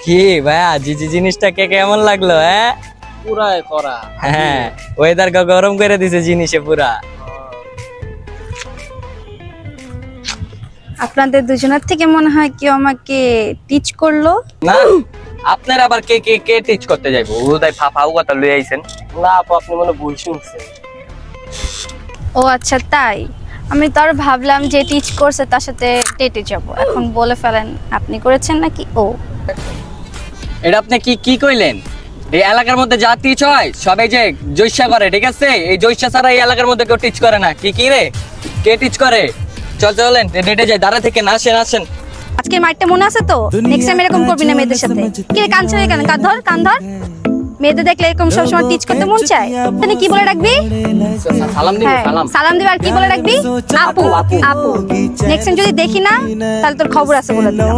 কি ভাইয়া জিজি জিনিসটা কে কেমন লাগলো? হ্যাঁ পুরাই করা। হ্যাঁ ওয়েদার গরম করে দিছে জিনিসে পুরা। আপনাদের দুজনের থেকে মনে হয় কেউ আমাকে টিচ করলো। না আপনার আবার কে কে কে টিচ করতে যাইবো? উদয় ফাফাও কথা লই আইছেন। না আপু, আপনি মনে ভুল শুনছেন। ও আচ্ছা তাই। আমি তো আর ভাবলাম যে টিচ করছে তার সাথে ডেটে যাব। এখন বলে ফেলেন আপনি করেছেন নাকি ও? এটা আপনি কি কি কইলেন? এই এলাকার মধ্যে যা টিচ হয় সবাই যে জৈশা করে, ঠিক আছে? এই জৈশা ছাড়া এই এলাকার মধ্যে কেউ টিচ করে না। কি কি রে, কে টিচ করে? চলেন ডেটে যাই, দাঁড়া থেকে না আসেন। আজকের মাইটটা মনে আছে তো? নেক্সট টাইম এরকম করবি না মেয়েদের সাথে। কি রে কান ছেড়ে কেন? কান ধর। মেয়েদের দেখলে এরকম সবসময় টিচ করতে মন চায়। তাহলে কি বলে রাখবি? সালাম দিবি। সালাম দিবি। আর কি বলে রাখবি? আপু। নেক্সট টাইম যদি দেখি না তাহলে তোর খবর আছে বলে দিলাম।